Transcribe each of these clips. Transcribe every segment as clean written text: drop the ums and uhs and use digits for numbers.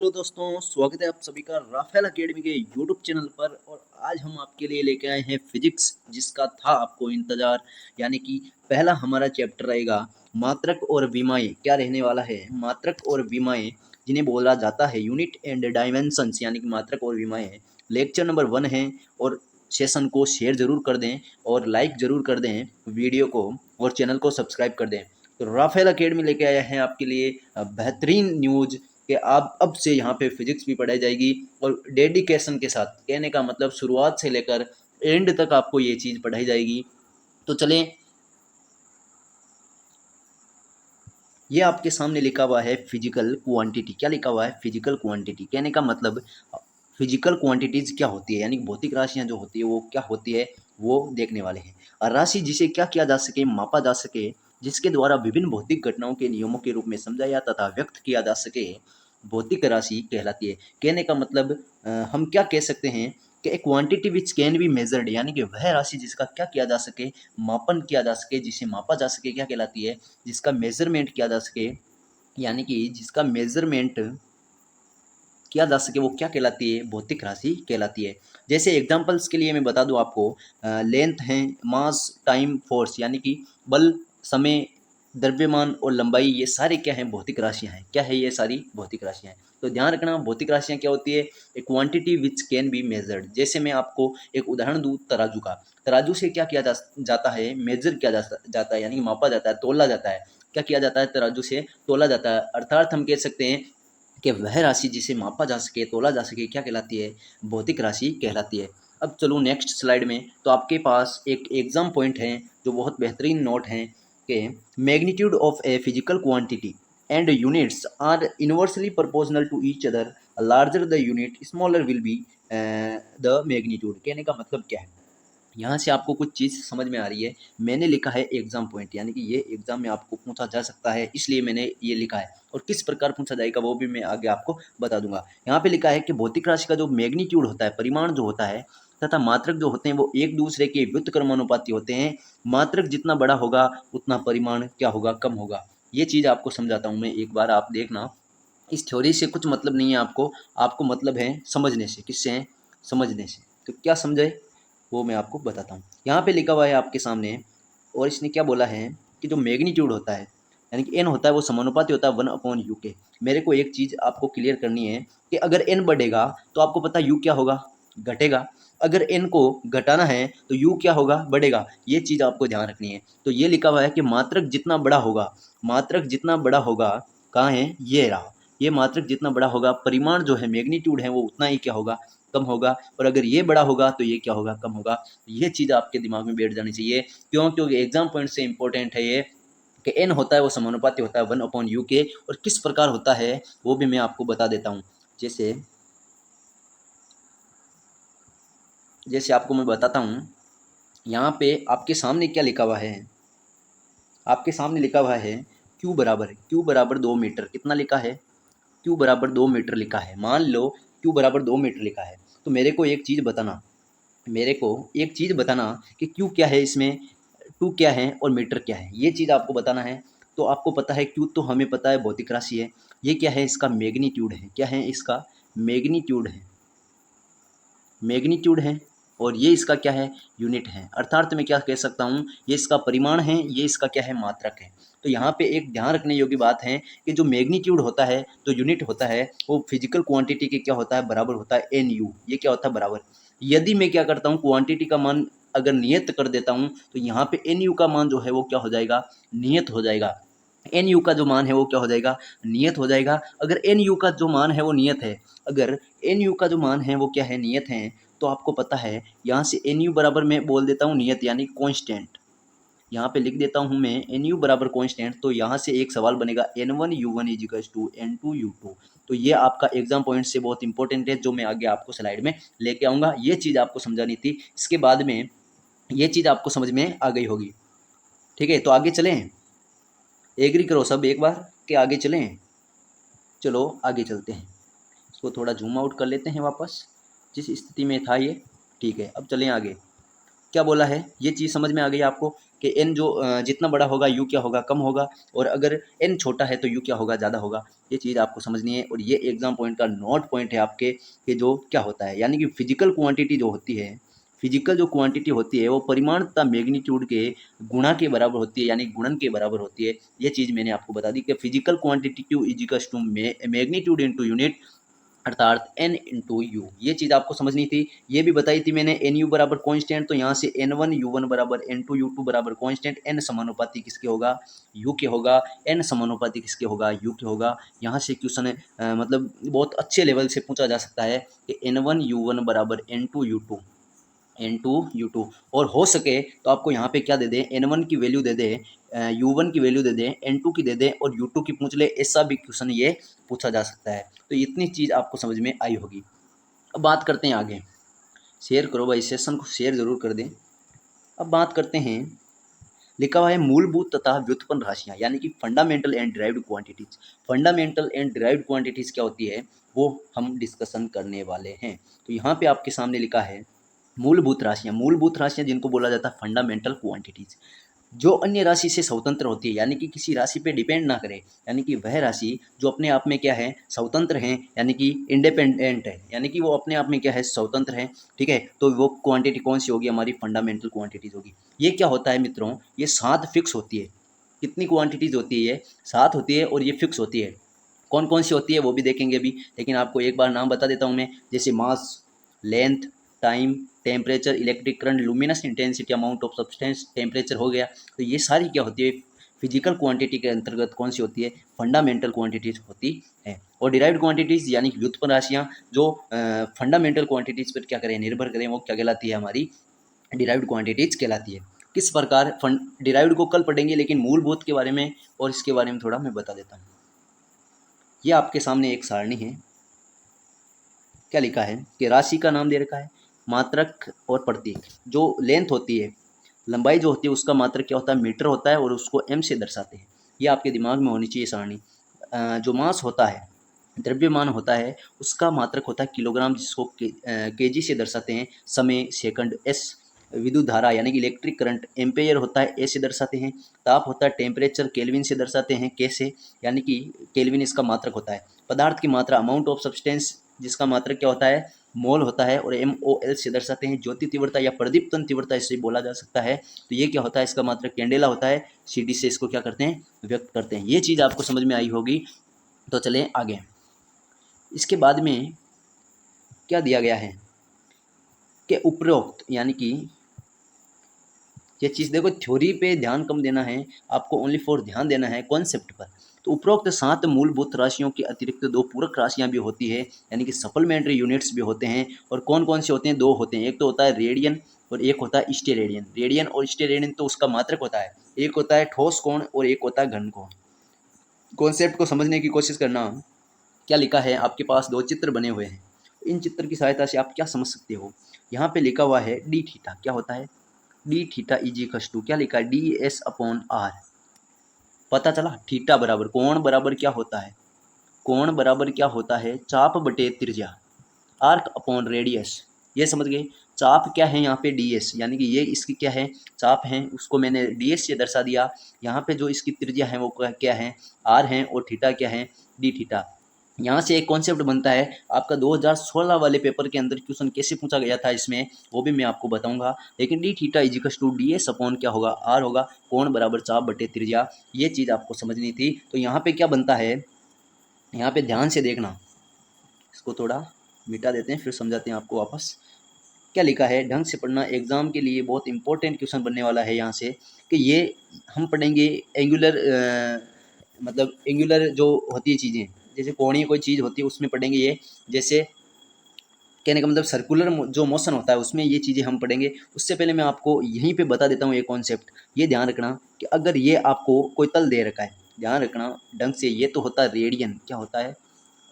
Hello दोस्तों, स्वागत है आप सभी का राफेल अकेडमी के यूट्यूब चैनल पर। और आज हम आपके लिए लेके आए हैं फिजिक्स, जिसका था आपको इंतजार। यानी कि पहला हमारा चैप्टर रहेगा मात्रक और विमाएं। क्या रहने वाला है? मात्रक और विमाएं, जिन्हें बोला जाता है यूनिट एंड डायमेंशंस, यानी कि मात्रक और विमाएं। लेक्चर नंबर 1 है। और सेशन को शेयर जरूर कर दें और लाइक जरूर कर दें वीडियो को, और चैनल को सब्सक्राइब कर दें। तो राफेल अकेडमी लेके आया है आपके लिए बेहतरीन न्यूज कि आप अब से यहाँ पे फिजिक्स भी पढ़ाई जाएगी, और डेडिकेशन के साथ। कहने का मतलब शुरुआत से लेकर एंड तक आपको ये चीज़ पढ़ाई जाएगी। तो चलें, ये आपके सामने लिखा हुआ है फिजिकल क्वांटिटी। क्या लिखा हुआ है? Physical quantity. कहने का मतलब फिजिकल क्वांटिटीज क्या होती है, यानी भौतिक राशियां जो होती है वो क्या होती है, वो देखने वाले हैं। और राशि जिसे क्या किया जा सके, मापा जा सके, जिसके द्वारा विभिन्न भौतिक घटनाओं के नियमों के रूप में समझाया तथा व्यक्त किया जा सके, भौतिक राशि कहलाती है। कहने का मतलब हम क्या कह सकते हैं कि ए quantity which can be measured, यानी कि वह राशि जिसका क्या किया जा सके, मापन किया जा सके, जिसे मापा जा सके, क्या कहलाती है? जिसका मेजरमेंट किया जा सके, यानी कि जिसका मेजरमेंट किया जा सके, वो क्या कहलाती है? भौतिक राशि कहलाती है। जैसे एग्जांपल्स के लिए मैं बता दूं आपको, लेंथ है, मास, टाइम, फोर्स, यानी कि बल, समय, द्रव्यमान और लंबाई, ये सारे क्या हैं? भौतिक राशियां हैं। क्या है? ये सारी भौतिक राशियां हैं। तो ध्यान रखना, भौतिक राशियां क्या होती है? ए quantity which can be measured. जैसे मैं आपको एक उदाहरण दूं तराजू का। तराजू से क्या किया जाता है? मेजर किया जाता है, यानी कि मापा जाता है, तोला जाता है। क्या किया जाता है? तराजू से तोला जाता है। अर्थात हम कह सकते हैं कि वह राशि जिसे मापा जा सके, तोला जा सके, क्या कहलाती है? भौतिक राशि कहलाती है। अब चलो नेक्स्ट स्लाइड में। तो आपके पास एक एग्जाम पॉइंट है जो बहुत बेहतरीन नोट है कि magnitude of a physical quantity and units are inversely proportional to each other. Larger the unit smaller will be the magnitude. कहने का मतलब क्या है? यहाँ से आपको कुछ चीज़ समझ में आ रही है। मैंने लिखा है एग्जाम पॉइंट, यानी कि ये एग्जाम में आपको पूछा जा सकता है, इसलिए मैंने ये लिखा है। और किस प्रकार पूछा जाएगा वो भी मैं आगे आपको बता दूंगा। यहाँ पे लिखा है कि भौतिक राशि का जो मैग्नीट्यूड होता है, परिमाण जो होता है, तथा मात्रक जो होते हैं वो एक दूसरे के व्युत्क्रमानुपाती होते हैं। मात्रक जितना बड़ा होगा उतना परिमाण क्या होगा? कम होगा। ये चीज़ आपको समझाता हूँ मैं, एक बार आप देखना। इस थ्योरी से कुछ मतलब नहीं है आपको, आपको मतलब है समझने से। किससे है? समझने से। तो क्या समझे वो मैं आपको बताता हूँ। यहाँ पे लिखा हुआ है आपके सामने, और इसने क्या बोला है कि जो मैग्नीट्यूड होता है, यानी कि एन होता है, वो समानुपाती होता है 1/u के। मेरे को एक चीज़ आपको क्लियर करनी है कि अगर एन बढ़ेगा तो आपको पता है यू क्या होगा? घटेगा। अगर एन को घटाना है तो यू क्या होगा? बढ़ेगा। ये चीज़ आपको ध्यान रखनी है। तो ये लिखा हुआ है कि मात्रक जितना बड़ा होगा, मात्रक जितना बड़ा होगा, कहाँ है? ये रहा। ये मात्रक जितना बड़ा होगा, परिमाण जो है, मैग्नीट्यूड है, वो उतना ही क्या होगा? कम होगा। और अगर ये बड़ा होगा तो ये क्या होगा? कम होगा। ये चीज़ आपके दिमाग में बैठ जानी चाहिए। क्यों? क्योंकि एग्जाम पॉइंट से इंपॉर्टेंट है ये कि एन होता है वो समानुपाती होता है 1/u के। और किस प्रकार होता है वो भी मैं आपको बता देता हूँ। जैसे जैसे आपको मैं बताता हूँ, यहाँ पे आपके सामने क्या लिखा हुआ है? आपके सामने लिखा हुआ है Q बराबर 2 मीटर। कितना लिखा है? Q बराबर 2 मीटर लिखा है। मान लो Q बराबर 2 मीटर लिखा है। तो मेरे को एक चीज़ बताना, मेरे को एक चीज़ बताना कि क्यू क्या है इसमें, टू क्या है और मीटर क्या है, ये चीज़ आपको बताना है। तो आपको पता है क्यू तो हमें पता है भौतिक राशि है। ये क्या है? इसका मैग्नीट्यूड है। क्या है? इसका मैग्नीट्यूड है। मैग्नीट्यूड है। और ये इसका क्या है? यूनिट है। अर्थात मैं क्या कह सकता हूँ? ये इसका परिमाण है, ये इसका क्या है? मात्रक है। तो यहाँ पे एक ध्यान रखने योग्य बात है कि जो मैग्नीट्यूड होता है, जो यूनिट होता है, वो फिजिकल क्वांटिटी के क्या होता है? बराबर होता है एन यू। ये क्या होता है? बराबर। यदि मैं क्या करता हूँ, क्वांटिटी का मान अगर नियत कर देता हूँ, तो यहाँ पे एन यू का मान जो है वो क्या हो जाएगा? नियत हो जाएगा। एन यू का जो मान है वो क्या हो जाएगा? नियत हो जाएगा। अगर एन यू का जो मान है वो नियत है, अगर एन यू का जो मान है वो क्या है? नियत है। तो आपको पता है यहाँ से एन यू बराबर मैं बोल देता हूँ नियत, यानी कॉन्स्टेंट। यहाँ पे लिख देता हूँ मैं एन यू बराबर कॉन्स्टेंट। तो यहाँ से एक सवाल बनेगा N1U1 इजिकल्स टू N2U2। तो ये आपका एग्जाम पॉइंट से बहुत इंपॉर्टेंट है, जो मैं आगे आपको स्लाइड में लेके आऊँगा। ये चीज़ आपको समझानी थी। इसके बाद में ये चीज़ आपको समझ में आ गई होगी। ठीक है, तो आगे चलें। एग्री करो सब एक बार कि आगे चलें। चलो आगे चलते हैं। इसको थोड़ा जूम आउट कर लेते हैं वापस, जिस स्थिति में था ये। ठीक है, अब चलें आगे। क्या बोला है, ये चीज़ समझ में आ गई आपको कि एन जो जितना बड़ा होगा यू क्या होगा, कम होगा, और अगर एन छोटा है तो यू क्या होगा, ज़्यादा होगा। ये चीज़ आपको समझनी है, और ये एग्जाम पॉइंट का नोट पॉइंट है आपके कि जो क्या होता है, यानी कि फिजिकल क्वांटिटी जो होती है, फिजिकल जो क्वांटिटी होती है वो परिमाण तथा मैग्नीट्यूड के गुणा के बराबर होती है, यानी गुणन के बराबर होती है। ये चीज़ मैंने आपको बता दी कि physical quantity Q equals to magnitude into unit, अर्थात एन इंटू यू। ये चीज़ आपको समझनी थी। ये भी बताई थी मैंने, एन यू बराबर कॉन्स्टेंट, तो यहाँ से एन वन यू वन बराबर एन टू यू टू बराबर कॉन्स्टेंट, एन समानुपाती किसके होगा, यू के होगा, एन समानुपाती किसके होगा, यू के होगा। यहाँ से क्वेश्चन मतलब बहुत अच्छे लेवल से पूछा जा सकता है कि एन वन यू वन बराबर N two U two, N two U two, और हो सके तो आपको यहाँ पे क्या दे दें, एन वन की वैल्यू दे दें, यू वन की वैल्यू दे दें, एन टू की दे दें, और यू टू की पूछ ले, ऐसा भी क्वेश्चन ये पूछा जा सकता है। तो इतनी चीज़ आपको समझ में आई होगी। अब बात करते हैं आगे, शेयर करो भाई, सेशन को शेयर जरूर कर दें। अब बात करते हैं, लिखा हुआ है मूलभूत तथा व्युत्पन्न राशियाँ, यानी कि fundamental and derived quantities. Fundamental and derived quantities क्या होती है वो हम डिस्कशन करने वाले हैं। तो यहाँ पे आपके सामने लिखा है मूलभूत राशियाँ। मूलभूत राशियाँ जिनको बोला जाता है फंडामेंटल क्वांटिटीज, जो अन्य राशि से स्वतंत्र होती है, यानी कि किसी राशि पे डिपेंड ना करे, यानी कि वह राशि जो अपने आप में क्या है, स्वतंत्र है, यानी कि इंडिपेंडेंट है, यानी कि वो अपने आप में क्या है, स्वतंत्र है। ठीक है, तो वो क्वांटिटी कौन सी होगी, हमारी फंडामेंटल क्वांटिटीज होगी। ये क्या होता है मित्रों, ये 7 फिक्स होती है। कितनी क्वांटिटीज होती है, ये 7 होती है, और ये फिक्स होती है। कौन कौन सी होती है वो भी देखेंगे अभी, लेकिन आपको एक बार नाम बता देता हूँ मैं, जैसे mass, length, time, temperature, electric current, luminous intensity, amount of substance, temperature हो गया। तो ये सारी क्या होती है, फिजिकल क्वांटिटी के अंतर्गत कौन सी होती है, फंडामेंटल क्वांटिटीज होती है। और डिराइव्ड क्वांटिटीज यानी कि व्युत्पन्न राशियाँ जो फंडामेंटल क्वांटिटीज पर क्या करें, निर्भर करें, वो क्या कहलाती है, हमारी डिराइव्ड क्वांटिटीज कहलाती है। किस प्रकार फंड डिराइव्ड को कल पढ़ेंगे, लेकिन मूलभूत के बारे में और इसके बारे में थोड़ा मैं बता देता हूँ। ये आपके सामने एक सारणी है, क्या लिखा है कि राशि का नाम दे रखा है, मात्रक और प्रतीक। जो लेंथ होती है, लंबाई जो होती है, उसका मात्रक क्या होता है, मीटर होता है, और उसको एम से दर्शाते हैं। ये आपके दिमाग में होनी चाहिए सारणी। जो मास होता है, द्रव्यमान होता है, उसका मात्रक होता है किलोग्राम, जिसको केजी से दर्शाते हैं। समय सेकंड एस, विद्युत धारा यानी कि इलेक्ट्रिक करंट एम्पेयर होता है, ए से दर्शाते हैं। ताप होता है टेम्परेचर, केल्विन से दर्शाते हैं, के से, यानी कि केल्विन इसका मात्रक होता है। पदार्थ की मात्रा, अमाउंट ऑफ सब्सटेंस, जिसका मात्रक क्या होता है, मोल होता है, और MOL से दर्शाते हैं। ज्योति तीव्रता या प्रदीप्तन तीव्रता इससे बोला जा सकता है। तो ये क्या होता है, इसका मात्रक कैंडेला होता है। CD से इसको क्या करते हैं, व्यक्त करते हैं। ये चीज़ आपको समझ में आई होगी। तो चलें आगे। इसके बाद में क्या दिया गया है कि उपरोक्त, यानी कि ये चीज़ देखो, थ्योरी पे ध्यान कम देना है आपको, ओनली फॉर ध्यान देना है कॉन्सेप्ट पर। तो उपरोक्त 7 मूलभूत राशियों के अतिरिक्त 2 पूरक राशियां भी होती है, यानी कि सप्लीमेंट्री यूनिट्स भी होते हैं। और कौन कौन से होते हैं, 2 होते हैं। एक तो होता है रेडियन और एक होता है स्टेरेडियन। रेडियन और स्टेरेडियन तो उसका मात्रक होता है, एक होता है ठोस कोण और एक होता है घन कोण। कॉन्सेप्ट को समझने की कोशिश करना। क्या लिखा है, आपके पास 2 चित्र बने हुए हैं, इन चित्र की सहायता से आप क्या समझ सकते हो। यहाँ पे लिखा हुआ है डी थीटा, क्या होता है, डी थीटा इजिकल्स टू, क्या लिखा है, DS/R। पता चला, थीटा बराबर कोण बराबर क्या होता है, कोण बराबर क्या होता है, चाप बटे त्रिज्या, आर्क अपॉन रेडियस। ये समझ गए। चाप क्या है यहाँ पे, DS, यानी कि ये इसकी क्या है, चाप है, उसको मैंने DS से दर्शा दिया। यहाँ पे जो इसकी त्रिज्या है वो क्या है, R है, और थीटा क्या है, डी थीटा। यहाँ से एक कॉन्सेप्ट बनता है आपका 2016 वाले पेपर के अंदर क्वेश्चन कैसे पूछा गया था इसमें, वो भी मैं आपको बताऊंगा। लेकिन D theta equals to DS upon क्या होगा, R होगा, कोण बराबर चाप बटे त्रिज्या। ये चीज़ आपको समझनी थी। तो यहाँ पे क्या बनता है, यहाँ पे ध्यान से देखना, इसको थोड़ा मिटा देते हैं फिर समझाते हैं आपको वापस। क्या लिखा है, ढंग से पढ़ना, एग्जाम के लिए बहुत इंपॉर्टेंट क्वेश्चन बनने वाला है यहाँ से। कि ये हम पढ़ेंगे एंगुलर, मतलब एंगुलर जो होती है चीज़ें, जैसे कोणीय कोई चीज़ होती है उसमें पढ़ेंगे ये। जैसे कहने का मतलब सर्कुलर जो मोशन होता है उसमें ये चीज़ें हम पढ़ेंगे। उससे पहले मैं आपको यहीं पे बता देता हूँ ये कॉन्सेप्ट। ये ध्यान रखना कि अगर ये आपको कोई तल दे रखा है, ध्यान रखना ढंग से, ये तो होता है रेडियन, क्या होता है,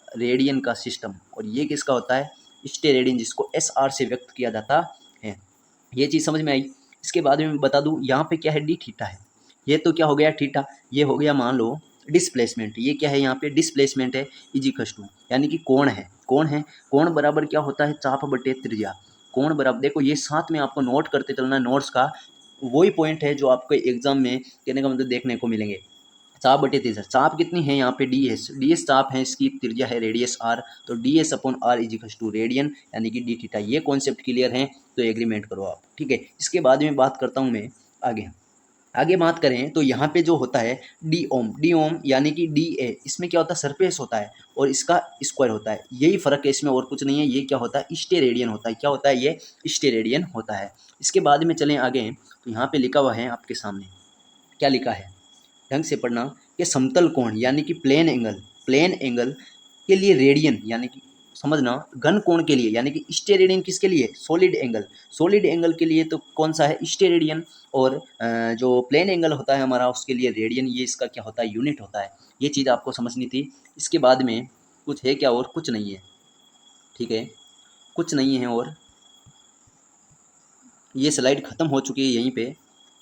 रेडियन का सिस्टम। और ये किसका होता है, स्टेरेडियन, जिसको SR से व्यक्त किया जाता है। ये चीज़ समझ में आई। इसके बाद में मैं बता दूं, यहाँ पे क्या है, डी थीटा है। ये तो क्या हो गया, थीटा। ये हो गया मान लो डिस्प्लेसमेंट। ये क्या है, यहाँ पे डिस्प्लेसमेंट है, इजिकल्स टू, यानी कि कोण है, कोण है, कोण बराबर क्या होता है, चाप बटे त्रिज्या। कोण बराबर, देखो ये साथ में आपको नोट करते चलना है, नोट्स का वही पॉइंट है जो आपको एग्जाम में कहने का मतलब देखने को मिलेंगे। चाप बटे 3 चाप कितनी है यहाँ पे डी एस चाप है, इसकी त्रिज्या है रेडियस आर, तो D S upon R is equal to radian यानी कि डी थीटा। ये कॉन्सेप्ट क्लियर है तो एग्रीमेंट करो आप, ठीक है। इसके बाद में बात करता हूँ मैं आगे। आगे बात करें तो यहाँ पे जो होता है डी ओम यानी कि डी ए, इसमें क्या होता है सरफेस होता है और इसका स्क्वायर होता है, यही फर्क है इसमें और कुछ नहीं है। ये क्या होता है स्टेरेडियन होता है, क्या होता है ये स्टेरेडियन होता है। इसके बाद में चलें आगे तो यहाँ पे लिखा हुआ है आपके सामने, क्या लिखा है ढंग से पढ़ना कि समतल कोण यानी कि प्लेन एंगल के लिए रेडियन यानी कि समझना, घन कोण के लिए यानी कि स्टेरेडियन किसके लिए सॉलिड एंगल के लिए तो कौन सा है स्टेरेडियन, और जो प्लेन एंगल होता है हमारा उसके लिए रेडियन, ये इसका क्या होता है यूनिट होता है। ये चीज़ आपको समझनी थी। इसके बाद में कुछ है क्या और कुछ नहीं है, ठीक है कुछ नहीं है और ये स्लाइड ख़त्म हो चुकी है यहीं पे,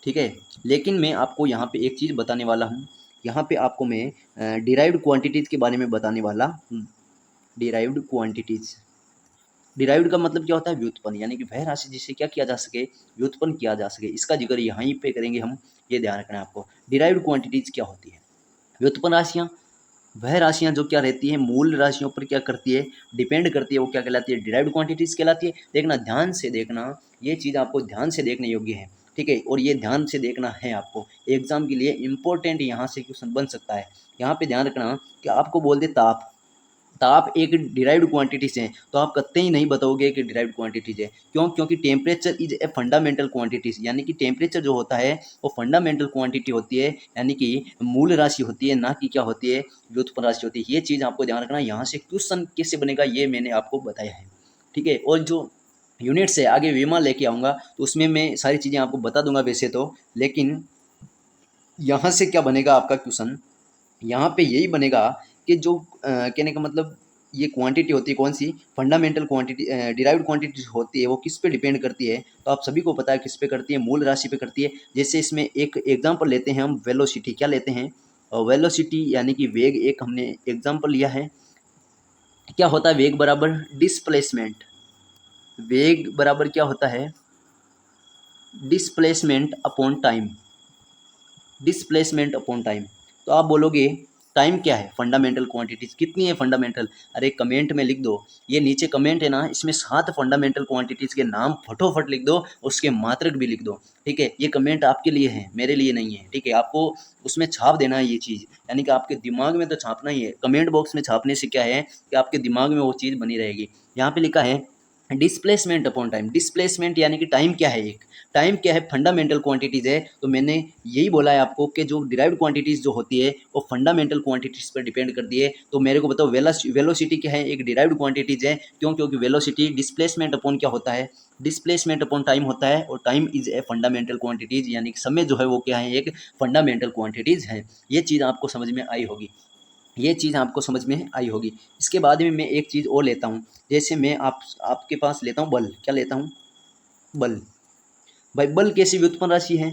ठीक है। लेकिन मैं आपको यहाँ पे एक चीज़ बताने वाला हूँ, यहाँ पे आपको मैं डिराइव्ड क्वांटिटीज़ के बारे में बताने वाला हूँ। डिराइव्ड क्वांटिटीज़, डिराइव्ड का मतलब क्या होता है व्युत्पन्न, यानी कि वह राशि जिससे क्या किया जा सके व्युत्पन्न किया जा सके, इसका जिक्र यहीं पे करेंगे हम, ये ध्यान रखना है आपको। डिराइव्ड क्वांटिटीज़ क्या होती है, व्युत्पन्न राशियाँ, वह राशियाँ जो क्या रहती है मूल राशियों पर क्या करती है डिपेंड करती है, वो क्या कहलाती है डिराइव्ड क्वांटिटीज़ कहलाती है। देखना ध्यान से देखना, ये चीज़ आपको ध्यान से देखने योग्य है, ठीक है, और ये ध्यान से देखना है आपको, एग्जाम के लिए इंपॉर्टेंट यहाँ से क्वेश्चन बन सकता है। यहाँ पे ध्यान रखना कि आपको बोल दे ताप एक डिराइव्ड क्वांटिटीज है तो आप कतई नहीं बताओगे कि डिराइव्ड क्वांटिटीज है, क्यों, क्योंकि temperature is a fundamental quantities, यानी कि टेम्परेचर जो होता है वो फंडामेंटल क्वांटिटी होती है, यानी कि मूल राशि होती है, ना कि क्या होती है व्युत्पन्न राशि होती है। ये चीज़ आपको ध्यान रखना। यहाँ से क्वेश्चन कैसे बनेगा ये मैंने आपको बताया है, ठीक है। और जो यूनिट्स है आगे विमान लेके आऊँगा तो उसमें मैं सारी चीज़ें आपको बता दूंगा वैसे तो, लेकिन यहाँ से क्या बनेगा आपका क्वेश्चन, यहाँ पे यही बनेगा कि जो कहने का मतलब ये क्वांटिटी होती है कौन सी फंडामेंटल क्वांटिटी डिराइव्ड क्वांटिटी होती है वो किस पे डिपेंड करती है, तो आप सभी को पता है किस पे करती है मूल राशि पे करती है। जैसे इसमें एक एग्जांपल लेते हैं हम वेलोसिटी, क्या लेते हैं वेलोसिटी यानी कि वेग, एक हमने एग्जांपल लिया है। क्या होता है वेग बराबर डिस्प्लेसमेंट, वेग बराबर क्या होता है displacement upon time, displacement upon time. तो आप बोलोगे टाइम क्या है फंडामेंटल क्वांटिटीज कितनी है फंडामेंटल, अरे कमेंट में लिख दो, ये नीचे कमेंट है ना इसमें 7 फंडामेंटल क्वांटिटीज के नाम फटोफट लिख दो, उसके मात्रक भी लिख दो, ठीक है। ये कमेंट आपके लिए है मेरे लिए नहीं है, ठीक है। आपको उसमें छाप देना है ये चीज़, यानी कि आपके दिमाग में तो छापना ही है, कमेंट बॉक्स में छापने से क्या है कि आपके दिमाग में वो चीज़ बनी रहेगी। यहाँ पे लिखा है डिस्प्लेसमेंट अपॉन टाइम, डिस्प्लेसमेंट यानी कि टाइम क्या है, एक टाइम क्या है फंडामेंटल क्वांटिटीज़ है, तो मैंने यही बोला है आपको कि जो डिराइव्ड क्वांटिटीज़ जो होती है वो फंडामेंटल क्वांटिटीज़ पर डिपेंड करती है। तो मेरे को बताओ वेलोसिटी क्या है, एक डिराइव्ड क्वांटिटीज़ है, क्यों, क्योंकि वेलोसिटी डिस्प्लेसमेंट अपॉन क्या होता है डिस्प्लेसमेंट अपॉन टाइम होता है, और time is a fundamental quantities, यानी कि समय जो है वो क्या है एक फंडामेंटल क्वांटिटीज़ है। ये चीज़ आपको समझ में आई होगी, ये चीज़ आपको समझ में आई होगी। इसके बाद में मैं एक चीज़ और लेता हूँ, जैसे मैं आपके पास लेता हूँ बल, क्या लेता हूँ बल, भाई बल कैसी व्युत्पन्न राशि है,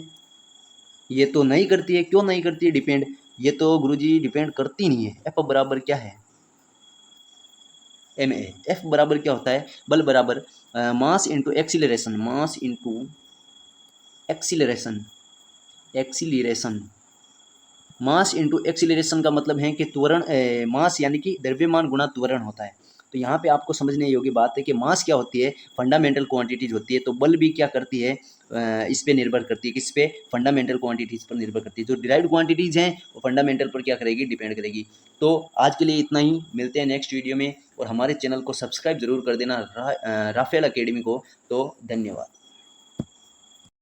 ये तो नहीं करती है, क्यों नहीं करती है डिपेंड, ये तो गुरुजी डिपेंड करती नहीं है। एफ बराबर क्या है एम ए, एफ बराबर क्या होता है बल बराबर mass into acceleration, mass into acceleration, acceleration, mass into acceleration का मतलब है कि त्वरण, मास यानी कि द्रव्यमान गुणा त्वरण होता है। तो यहाँ पे आपको समझने योग्य बात है कि मास क्या होती है फंडामेंटल क्वांटिटीज होती है, तो बल भी क्या करती है इस पे निर्भर करती है, किस पे फंडामेंटल क्वांटिटीज पर निर्भर करती है। जो डिराइव्ड क्वांटिटीज हैं वो फंडामेंटल पर क्या करेगी डिपेंड करेगी। तो आज के लिए इतना ही, मिलते हैं नेक्स्ट वीडियो में, और हमारे चैनल को सब्सक्राइब जरूर कर देना राफेल अकेडमी को। तो धन्यवाद।